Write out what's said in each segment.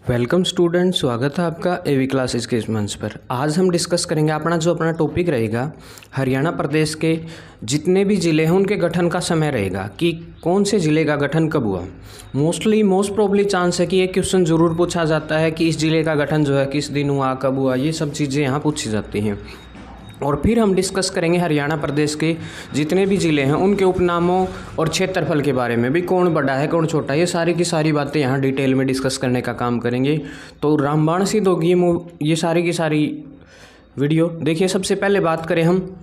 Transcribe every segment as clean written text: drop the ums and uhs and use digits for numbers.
Welcome student, स्वागत है आपका एवी क्लासेस के इस मंच पर। आज हम डिस्कस करेंगे अपना टॉपिक रहेगा हरियाणा प्रदेश के जितने भी ज़िले हैं उनके गठन का समय रहेगा कि कौन से ज़िले का गठन कब हुआ। मोस्ट प्रोबेबली चांस है कि ये क्वेश्चन ज़रूर पूछा जाता है कि इस ज़िले का गठन जो है किस दिन हुआ, कब हुआ, ये सब चीज़ें यहाँ पूछी जाती हैं। और फिर हम डिस्कस करेंगे हरियाणा प्रदेश के जितने भी ज़िले हैं उनके उपनामों और क्षेत्रफल के बारे में भी, कौन बड़ा है कौन छोटा है, ये सारी की सारी बातें यहाँ डिटेल में डिस्कस करने का काम करेंगे। तो रामबाण सिद्ध होगी ये सारी की सारी वीडियो। देखिए, सबसे पहले बात करें हम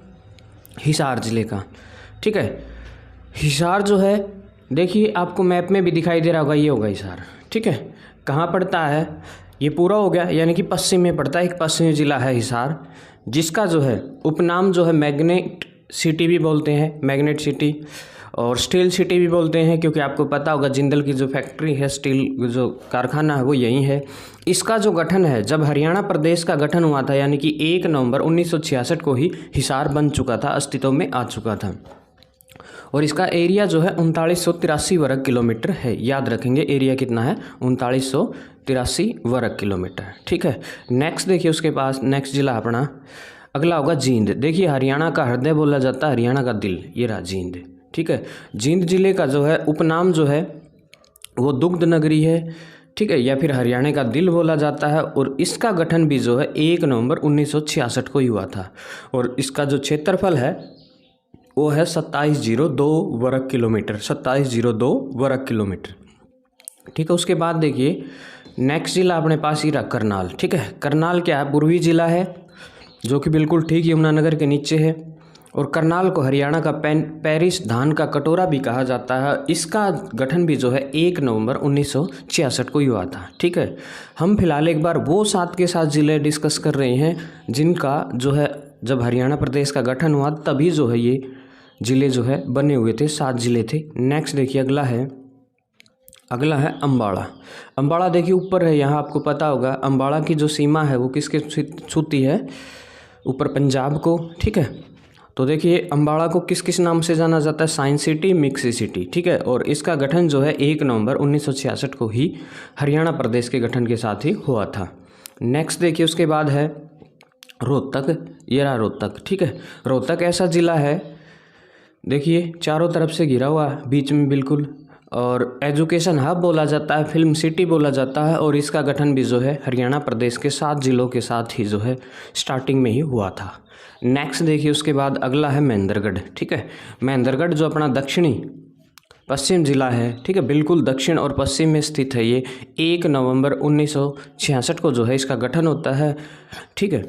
हिसार ज़िले का। ठीक है, हिसार जो है, देखिए आपको मैप में भी दिखाई दे रहा होगा, ये होगा हिसार। ठीक है, कहाँ पड़ता है, ये पूरा हो गया, यानी कि पश्चिम में पड़ता है। एक पश्चिमी ज़िला है हिसार, जिसका जो है उपनाम जो है मैग्नेट सिटी भी बोलते हैं, मैग्नेट सिटी, और स्टील सिटी भी बोलते हैं, क्योंकि आपको पता होगा जिंदल की जो फैक्ट्री है, स्टील जो कारखाना है वो यहीं है। इसका जो गठन है, जब हरियाणा प्रदेश का गठन हुआ था, यानी कि 1 नवंबर 1966 को ही हिसार बन चुका था, अस्तित्व में आ चुका था। और इसका एरिया जो है 3983 वर्ग किलोमीटर है। याद रखेंगे एरिया कितना है, 3983 वर्ग किलोमीटर। ठीक है, नेक्स्ट देखिए, उसके पास नेक्स्ट जिला अपना अगला होगा जींद। देखिए, हरियाणा का हृदय बोला जाता है, हरियाणा का दिल, ये रहा जींद। ठीक है, जींद जिले का जो है उपनाम जो है वो दुग्ध नगरी है। ठीक है, या फिर हरियाणा का दिल बोला जाता है। और इसका गठन भी जो है 1 नवंबर 1966 को ही हुआ था। और इसका जो क्षेत्रफल है वो है 2702 वर्ग किलोमीटर, 2702 वर्ग किलोमीटर। ठीक है, उसके बाद देखिए नेक्स्ट जिला अपने पास ही रहा करनाल। ठीक है, करनाल क्या है, पूर्वी जिला है, जो कि बिल्कुल ठीक यमुनानगर के नीचे है। और करनाल को हरियाणा का पेरिस धान का कटोरा भी कहा जाता है। इसका गठन भी जो है 1 नवंबर 1966 को ही हुआ था। ठीक है, हम फिलहाल एक बार वो 7 के 7 ज़िले डिस्कस कर रहे हैं जिनका जो है जब हरियाणा प्रदेश का गठन हुआ तभी जो है ये ज़िले जो है बने हुए थे, 7 ज़िले थे। नेक्स्ट देखिए अगला है अम्बाड़ा। अम्बाड़ा देखिए ऊपर है, यहाँ आपको पता होगा अम्बाड़ा की जो सीमा है वो किसके छूती है, ऊपर पंजाब को। ठीक है, तो देखिए अम्बाड़ा को किस किस नाम से जाना जाता है, साइंस सिटी, मिक्स सिटी। ठीक है, और इसका गठन जो है 1 नवंबर 1966 को ही हरियाणा प्रदेश के गठन के साथ ही हुआ था। नेक्स्ट देखिए, उसके बाद है रोहतक, ये रहा रोहतक। ठीक है, रोहतक ऐसा ज़िला है, देखिए चारों तरफ से घिरा हुआ, बीच में बिल्कुल, और एजुकेशन हब बोला जाता है, फिल्म सिटी बोला जाता है। और इसका गठन भी जो है हरियाणा प्रदेश के 7 ज़िलों के साथ ही जो है स्टार्टिंग में ही हुआ था। नेक्स्ट देखिए, उसके बाद अगला है महेंद्रगढ़। ठीक है, महेंद्रगढ़ जो अपना दक्षिणी पश्चिम ज़िला है, ठीक है, बिल्कुल दक्षिण और पश्चिम में स्थित है। ये 1 नवंबर 1966 को जो है इसका गठन होता है। ठीक है,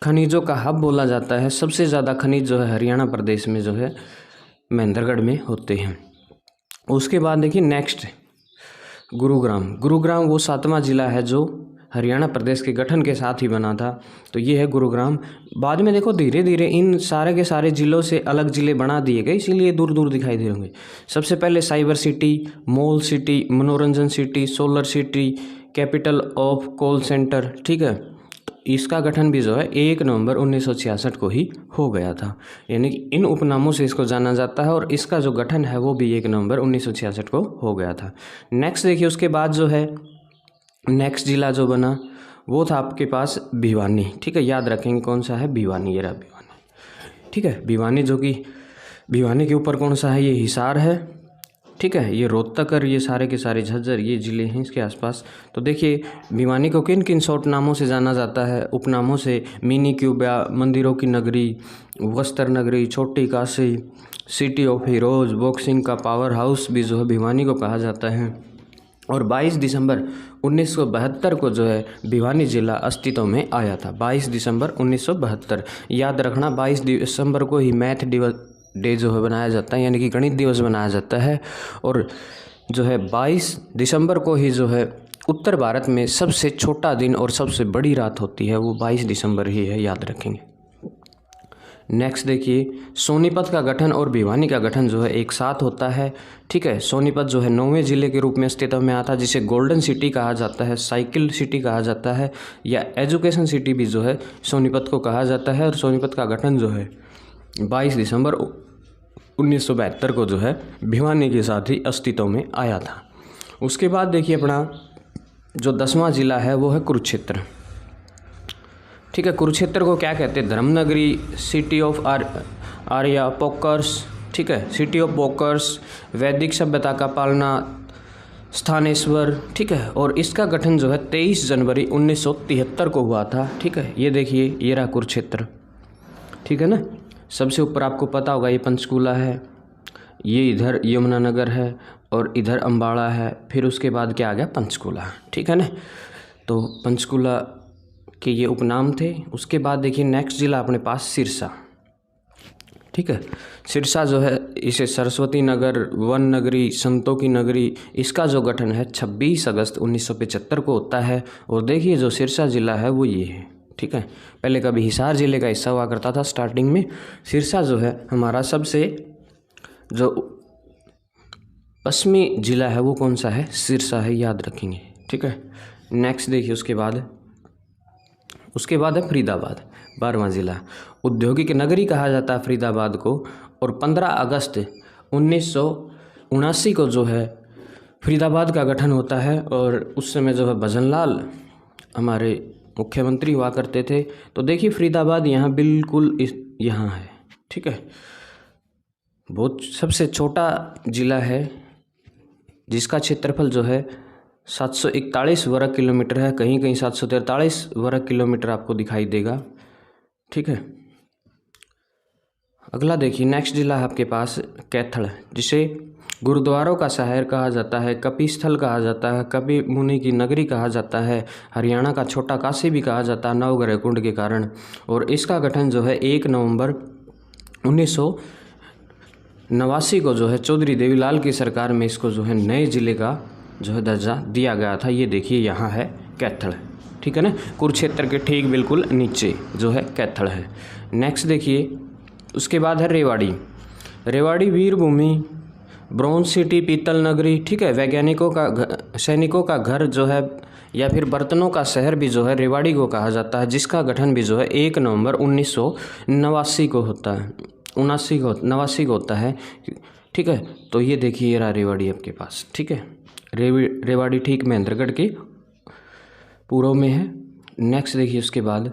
खनिजों का हब बोला जाता है, सबसे ज़्यादा खनिज जो है हरियाणा प्रदेश में जो है महेंद्रगढ़ में होते हैं। उसके बाद देखिए नेक्स्ट गुरुग्राम वो 7वां ज़िला है जो हरियाणा प्रदेश के गठन के साथ ही बना था। तो ये है गुरुग्राम। बाद में देखो धीरे धीरे इन सारे के सारे ज़िलों से अलग ज़िले बना दिए गए, इसीलिए दूर दूर दिखाई दे होंगे। सबसे पहले साइबर सिटी, मॉल सिटी, मनोरंजन city, solar city, capital of call centre. ठीक है, इसका गठन भी जो है 1 नवंबर 1966 को ही हो गया था, यानी कि इन उपनामों से इसको जाना जाता है। और इसका जो गठन है वो भी 1 नवंबर 1966 को हो गया था। नेक्स्ट देखिए, उसके बाद जो है नेक्स्ट ज़िला जो बना वो था आपके पास भिवानी। ठीक है, याद रखेंगे कौन सा है, भिवानी, ये रहा भिवानी। ठीक है, भिवानी जो कि भिवानी के ऊपर कौन सा है, ये हिसार है। ठीक है, ये रोहतक और ये सारे के सारे झज्जर, ये ज़िले हैं इसके आसपास। तो देखिए भिवानी को किन किन शॉर्ट नामों से जाना जाता है, उपनामों से, मिनी क्यूबा, मंदिरों की नगरी, वस्त्र नगरी, छोटी Kashi, city of heroes, boxing का पावर हाउस भी जो है भिवानी को कहा जाता है। और 22 दिसंबर 1972 को जो है भिवानी ज़िला अस्तित्व में आया था। 22 दिसंबर 1972, याद रखना 22 दिसंबर को ही मैथ डे जो है बनाया जाता है, यानी कि गणित दिवस बनाया जाता है। और जो है 22 दिसंबर को ही जो है उत्तर भारत में सबसे छोटा दिन और सबसे बड़ी रात होती है, वो 22 दिसंबर ही है, याद रखेंगे। नेक्स्ट देखिए, सोनीपत का गठन और भिवानी का गठन जो है एक साथ होता है। ठीक है, सोनीपत जो है 9वें ज़िले के रूप में अस्तित्व में आता है, जिसे गोल्डन सिटी कहा जाता है, साइकिल सिटी कहा जाता है, या एजुकेशन सिटी भी जो है सोनीपत को कहा जाता है। और सोनीपत का गठन जो है 22 दिसंबर 1972 को जो है भिवानी के साथ ही अस्तित्व में आया था। उसके बाद देखिए अपना जो 10वां ज़िला है वो है कुरुक्षेत्र। ठीक है, कुरुक्षेत्र को क्या कहते हैं? धर्मनगरी, सिटी ऑफ आर्या, पोकर्स, ठीक है, सिटी ऑफ पोकर्स, वैदिक सभ्यता का पालना स्थानेश्वर। ठीक है, और इसका गठन जो है 23 जनवरी 1973 को हुआ था। ठीक है, ये देखिए, ये रहा कुरुक्षेत्र। ठीक है ना, सबसे ऊपर आपको पता होगा ये पंचकूला है, ये इधर यमुनानगर है और इधर अम्बाड़ा है, फिर उसके बाद क्या आ गया? पंचकूला। ठीक है ना, तो पंचकूला के ये उपनाम थे। उसके बाद देखिए नेक्स्ट ज़िला अपने पास सिरसा। ठीक है, सिरसा जो है इसे सरस्वती नगर, वन नगरी, संतों की नगरी, इसका जो गठन है 26 अगस्त 1975 को होता है। और देखिए जो सिरसा ज़िला है वो ये है। ठीक है, पहले कभी हिसार ज़िले का हिस्सा हुआ करता था स्टार्टिंग में। सिरसा जो है हमारा सबसे जो पश्चिमी ज़िला है वो कौन सा है? सिरसा है, याद रखेंगे। ठीक है, नेक्स्ट देखिए उसके बाद है फरीदाबाद, 12वां ज़िला। औद्योगिक नगरी कहा जाता है फरीदाबाद को। और 15 अगस्त 1979 को जो है फरीदाबाद का गठन होता है। और उस समय जो है भजनलाल हमारे मुख्यमंत्री हुआ करते थे। तो देखिए फरीदाबाद यहाँ बिल्कुल यहाँ है। ठीक है, बहुत सबसे छोटा ज़िला है जिसका क्षेत्रफल जो है 741 वर्ग किलोमीटर है, कहीं कहीं 743 वर्ग किलोमीटर आपको दिखाई देगा। ठीक है, अगला देखिए नेक्स्ट जिला है आपके पास कैथल, जिसे गुरुद्वारों का शहर कहा जाता है, कपिस्थल कहा जाता है, कपि मुनि की नगरी कहा जाता है, हरियाणा का छोटा काशी भी कहा जाता है नवग्रह कुंड के कारण। और इसका गठन जो है 1 नवंबर 1989 को जो है चौधरी देवीलाल की सरकार में इसको जो है नए ज़िले का जो है दर्जा दिया गया था। ये देखिए यहाँ है कैथल। ठीक है ना, कुरुक्षेत्र के ठीक बिल्कुल नीचे जो है कैथल है। नेक्स्ट देखिए उसके बाद है रेवाड़ी। रेवाड़ी वीर भूमि, ब्रॉन्ज सिटी, पीतल नगरी। ठीक है, वैज्ञानिकों का सैनिकों का घर जो है या फिर बर्तनों का शहर भी जो है रेवाड़ी को कहा जाता है, जिसका गठन भी जो है 1 नवंबर 1989 को होता है, 89 को होता है। ठीक है, तो ये देखिए ये रहा रेवाड़ी आपके पास। ठीक है, रेवाड़ी ठीक महेंद्रगढ़ के पूर्व में है। नेक्स्ट देखिए उसके बाद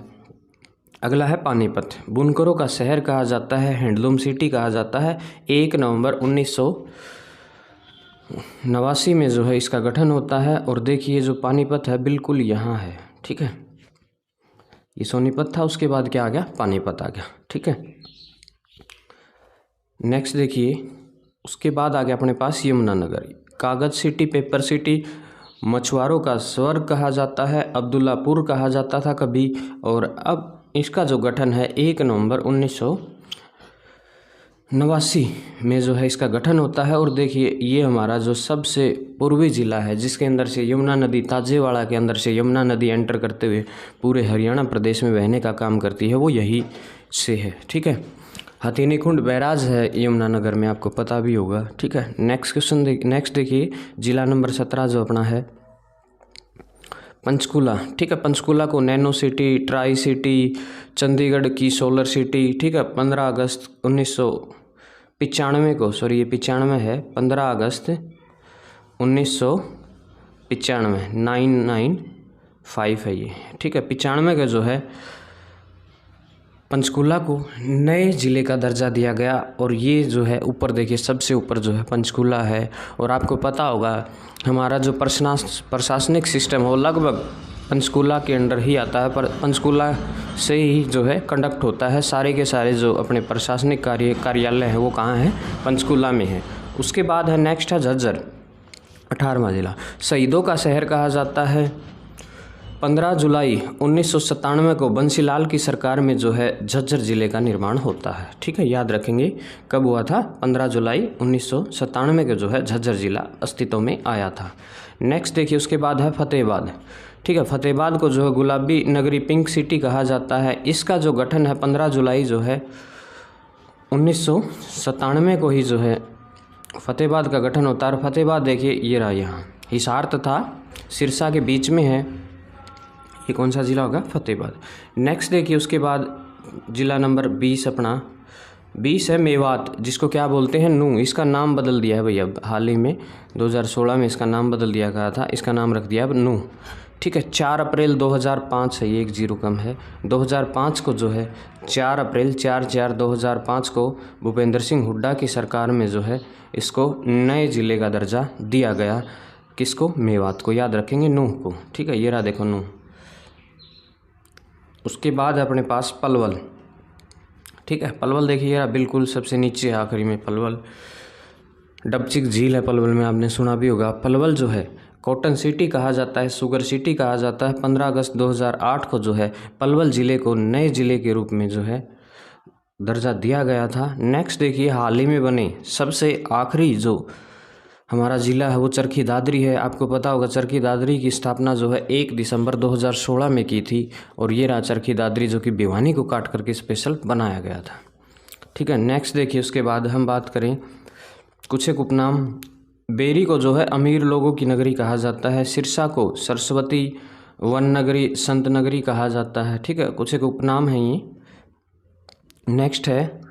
अगला है पानीपत। बुनकरों का शहर कहा जाता है, हैंडलूम सिटी कहा जाता है। 1 नवंबर 1989 में जो है इसका गठन होता है। और देखिए जो पानीपत है बिल्कुल यहाँ है। ठीक है, ये सोनीपत था, उसके बाद क्या आ गया? पानीपत आ गया। ठीक है, नेक्स्ट देखिए उसके बाद आ गया अपने पास यमुनानगर। कागज सिटी, पेपर सिटी, मछुआरों का स्वर्ग कहा जाता है, अब्दुल्लापुर कहा जाता था कभी। और अब इसका जो गठन है 1 नवंबर 1989 में जो है इसका गठन होता है। और देखिए ये हमारा जो सबसे पूर्वी ज़िला है, जिसके अंदर से यमुना नदी, ताजेवाड़ा के अंदर से यमुना नदी एंटर करते हुए पूरे हरियाणा प्रदेश में बहने का काम करती है, वो यही से है। ठीक है, हथीनीकुंड बैराज है यमुनानगर में, आपको पता भी होगा। ठीक है, नेक्स्ट देखिए जिला नंबर 17 जो अपना है पंचकूला। ठीक है, पंचकूला को nano city, tri city, Chandigarh की सोलर सिटी। ठीक है, 15 अगस्त 1995 को, सॉरी ये 95 है, 15 अगस्त 1995, 995 है ये। ठीक है, 95 का जो है पंचकूला को नए ज़िले का दर्जा दिया गया। और ये जो है ऊपर देखिए सबसे ऊपर जो है पंचकूला है। और आपको पता होगा हमारा जो प्रशासनिक सिस्टम हो लगभग पंचकूला के अंडर ही आता है, पर पंचकूला से ही जो है कंडक्ट होता है। सारे के सारे जो अपने प्रशासनिक कार्यालय हैं वो कहाँ हैं? पंचकूला में है। उसके बाद है नेक्स्ट है झज्जर, 18वां ज़िला। शहीदों का शहर कहा जाता है। 15 जुलाई 1997 को बंसीलाल की सरकार में जो है झज्जर ज़िले का निर्माण होता है। ठीक है, याद रखेंगे कब हुआ था? 15 जुलाई 1997 को जो है झज्जर ज़िला अस्तित्व में आया था। नेक्स्ट देखिए उसके बाद है फतेहाबाद। ठीक है, फतेहाबाद को जो है गुलाबी नगरी, पिंक सिटी कहा जाता है। इसका जो गठन है 15 जुलाई जो है 1997 को ही जो है फतेहाबाद का गठन होता है। फतेहाबाद देखिए ये रहा, यहाँ हिसार तथा सिरसा के बीच में है। ये कौन सा ज़िला होगा? फतेहाबाद। नेक्स्ट देखिए उसके बाद ज़िला नंबर 20 अपना 20 है मेवात, जिसको क्या बोलते हैं नू, इसका नाम बदल दिया है भैया, अब हाल ही में 2016 में इसका नाम बदल दिया गया था, इसका नाम रख दिया अब नू। ठीक है, 4 अप्रैल 2005 है, ये एक जीरो कम है, 2005 को जो है 4 अप्रैल 4/4/2005 को भूपेंद्र सिंह हुड्डा की सरकार में जो है इसको नए ज़िले का दर्जा दिया गया। किसको? मेवात को, याद रखेंगे नूह को। ठीक है, ये रहा देखो नूह। उसके बाद है अपने पास पलवल। ठीक है, पलवल देखिए यार बिल्कुल सबसे नीचे आखिरी में पलवल, डबचिक झील है पलवल में, आपने सुना भी होगा। पलवल जो है कॉटन सिटी कहा जाता है, शुगर सिटी कहा जाता है। 15 अगस्त 2008 को जो है पलवल ज़िले को नए ज़िले के रूप में जो है दर्जा दिया गया था। नेक्स्ट देखिए हाल ही में बने सबसे आखिरी जो हमारा ज़िला है वो चरखी दादरी है। आपको पता होगा चरखी दादरी की स्थापना जो है 1 दिसंबर 2016 में की थी, और ये रहा चरखी दादरी जो कि भिवानी को काट करके स्पेशल बनाया गया था। ठीक है, नेक्स्ट देखिए उसके बाद हम बात करें कुछ एक उपनाम। बेरी को जो है अमीर लोगों की नगरी कहा जाता है। सिरसा को सरस्वती वन नगरी, संत नगरी कहा जाता है। ठीक है, कुछ एक उपनाम है ये। नेक्स्ट है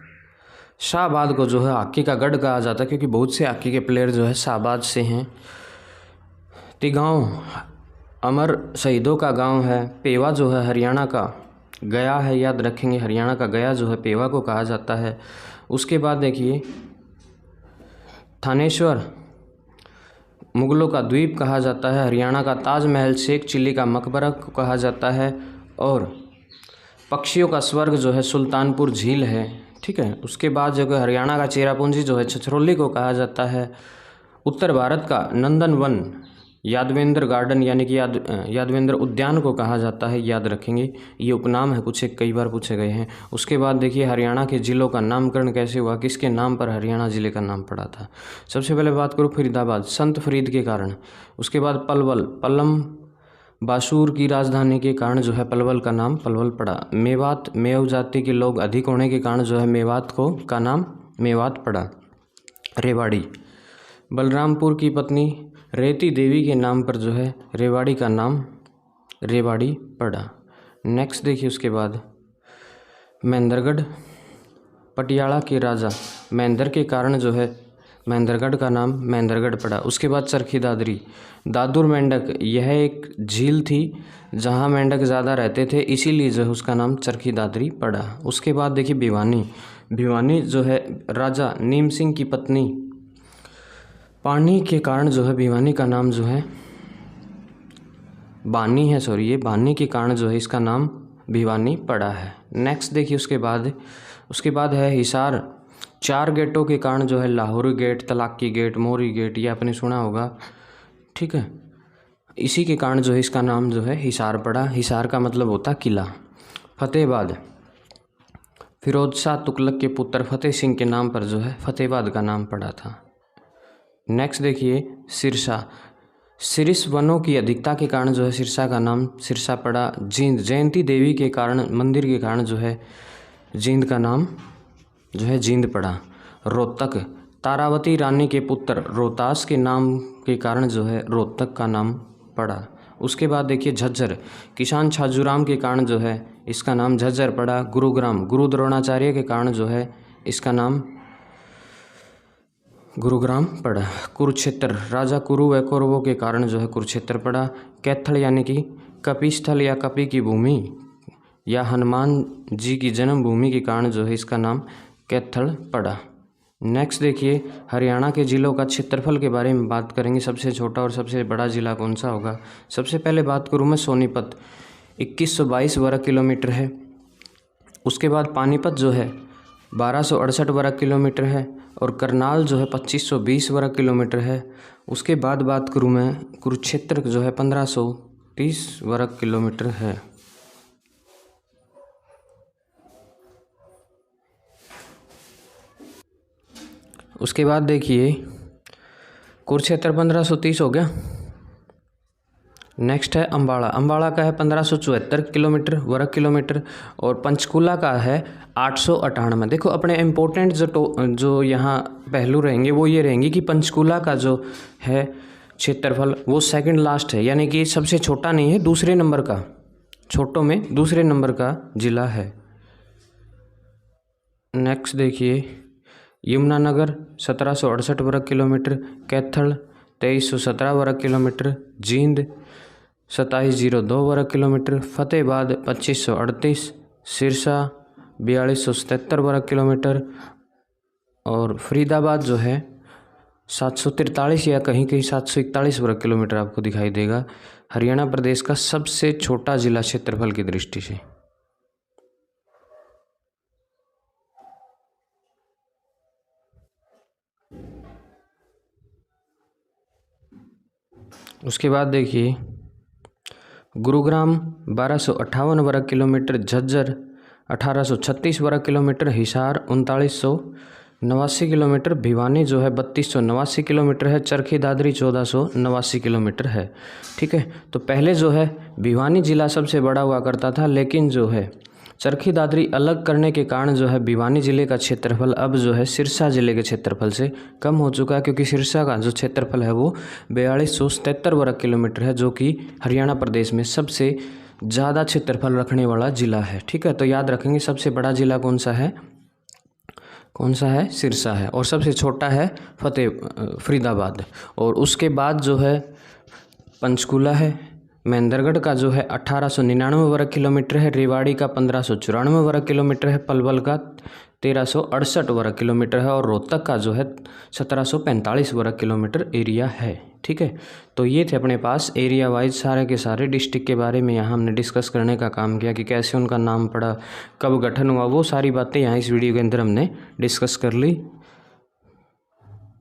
शाहबाद को जो है हॉकी का गढ़ कहा जाता है, क्योंकि बहुत से हॉकी के प्लेयर जो है शाहबाद से हैं। तिगांव अमर शहीदों का गांव है। पेवा जो है हरियाणा का गया है, याद रखेंगे, हरियाणा का गया जो है पेवा को कहा जाता है। उसके बाद देखिए थानेश्वर मुगलों का द्वीप कहा जाता है। हरियाणा का ताजमहल शेख चिल्ली का मकबरा को कहा जाता है। और पक्षियों का स्वर्ग जो है सुल्तानपुर झील है। ठीक है, उसके बाद जो है हरियाणा का चेरापूंजी जो है छछरौली को कहा जाता है। उत्तर भारत का नंदन वन यादवेंद्र गार्डन यानी कि यादवेंद्र उद्यान को कहा जाता है, याद रखेंगे, ये उपनाम है, कुछ एक कई बार पूछे गए हैं। उसके बाद देखिए हरियाणा के ज़िलों का नामकरण कैसे हुआ, किसके नाम पर हरियाणा ज़िले का नाम पड़ा था। सबसे पहले बात करूँ फरीदाबाद, संत फरीद के कारण। उसके बाद पलवल, पल्लम बासूर की राजधानी के कारण जो है पलवल का नाम पलवल पड़ा। मेवात, मेव जाति के लोग अधिक होने के कारण जो है मेवात का नाम मेवात पड़ा। रेवाड़ी, बलरामपुर की पत्नी रेती देवी के नाम पर जो है रेवाड़ी का नाम रेवाड़ी पड़ा। नेक्स्ट देखिए उसके बाद महेंद्रगढ़, पटियाला के राजा महेंद्र के कारण जो है महेंद्रगढ़ का नाम महेंद्रगढ़ पड़ा। उसके बाद चरखी दादरी, दादुर मेंढक, यह एक झील थी जहाँ मेंढक ज़्यादा रहते थे, इसीलिए जो है उसका नाम चरखी दादरी पड़ा। उसके बाद देखिए भिवानी, भिवानी जो है राजा नीम सिंह की पत्नी पानी के कारण जो है भिवानी का नाम जो है बानी है, सॉरी ये बानी के कारण जो है इसका नाम भिवानी पड़ा है। नेक्स्ट देखिए उसके बाद है हिसार, 4 गेटों के कारण जो है लाहौरी गेट, तलाकी गेट, मोरी गेट, ये आपने सुना होगा। ठीक है, इसी के कारण जो है इसका नाम जो है हिसार पड़ा। हिसार का मतलब होता किला। फतेहाबाद, फिरोज शाह तुगलक के पुत्र फतेह सिंह के नाम पर जो है फतेहाबाद का नाम पड़ा था। नेक्स्ट देखिए सिरसा, सिरिस वनों की अधिकता के कारण जो है सिरसा का नाम सिरसा पड़ा। जींद, जयंती देवी के कारण मंदिर के कारण जो है जींद का नाम जो है जींद पड़ा। रोहतक, तारावती रानी के पुत्र रोहतास के नाम के कारण जो है रोहतक का नाम पड़ा। उसके बाद देखिए झज्जर, किसान छाजूराम के कारण जो है इसका नाम झज्जर पड़ा। गुरुग्राम, गुरु द्रोणाचार्य के कारण जो है इसका नाम गुरुग्राम पड़ा। कुरुक्षेत्र, राजा कुरु व कौरवों के कारण जो है कुरुक्षेत्र पड़ा। कैथल यानी कि कपिस्थल या कपि की भूमि या हनुमान जी की जन्मभूमि के कारण जो है इसका नाम कैथल पड़ा। नेक्स्ट देखिए हरियाणा के ज़िलों का क्षेत्रफल के बारे में बात करेंगे। सबसे छोटा और सबसे बड़ा ज़िला कौन सा होगा? सबसे पहले बात करूँ मैं सोनीपत, 2122 वर्ग किलोमीटर है। उसके बाद पानीपत जो है 1268 वर्ग किलोमीटर है और करनाल जो है 2520 वर्ग किलोमीटर है। उसके बाद बात करूँ मैं कुरुक्षेत्र जो है 1530 वर्ग किलोमीटर है। उसके बाद देखिए कुरुक्षेत्र 1530 हो गया। नेक्स्ट है अम्बाड़ा, अम्बाड़ा का है 1574 किलोमीटर वर्ग किलोमीटर और पंचकूला का है 898। देखो अपने इम्पोर्टेंट जो यहाँ पहलू रहेंगे वो ये रहेंगे कि पंचकूला का जो है क्षेत्रफल वो सेकंड लास्ट है, यानी कि सबसे छोटा नहीं है, दूसरे नंबर का, छोटों में दूसरे नंबर का जिला है। नेक्स्ट देखिए, यमुनानगर 1768 वर्ग किलोमीटर, कैथल 2317 वर्ग किलोमीटर, जींद 2702 वर्ग किलोमीटर, फतेहाबाद 2538, सिरसा 4277 वर्ग किलोमीटर और फरीदाबाद जो है 743 या कहीं कहीं 741 वर्ग किलोमीटर आपको दिखाई देगा। हरियाणा प्रदेश का सबसे छोटा जिला क्षेत्रफल की दृष्टि से। उसके बाद देखिए, गुरुग्राम 1258 वर्ग किलोमीटर, झज्जर 1836 वर्ग किलोमीटर, हिसार 3989 किलोमीटर, भिवानी जो है 3289 किलोमीटर है, चरखी दादरी 1489 किलोमीटर है। ठीक है, तो पहले जो है भिवानी जिला सबसे बड़ा हुआ करता था, लेकिन जो है चरखी दादरी अलग करने के कारण जो है भिवानी जिले का क्षेत्रफल अब जो है सिरसा जिले के क्षेत्रफल से कम हो चुका है, क्योंकि सिरसा का जो क्षेत्रफल है वो 4273 वर्ग किलोमीटर है, जो कि हरियाणा प्रदेश में सबसे ज़्यादा क्षेत्रफल रखने वाला जिला है। ठीक है, तो याद रखेंगे सबसे बड़ा जिला कौन सा है, सिरसा है, और सबसे छोटा है फरीदाबाद। और उसके बाद जो है पंचकूला है, महेंद्रगढ़ का जो है 1899 वर्ग किलोमीटर है, रेवाड़ी का 1594 वर्ग किलोमीटर है, पलवल का 1368 वर्ग किलोमीटर है और रोहतक का जो है 1745 वर्ग किलोमीटर एरिया है। ठीक है, तो ये थे अपने पास एरिया वाइज सारे के सारे डिस्ट्रिक्ट के बारे में यहाँ हमने डिस्कस करने का काम किया कि कैसे उनका नाम पड़ा, कब गठन हुआ, वो सारी बातें यहाँ इस वीडियो के अंदर हमने डिस्कस कर ली।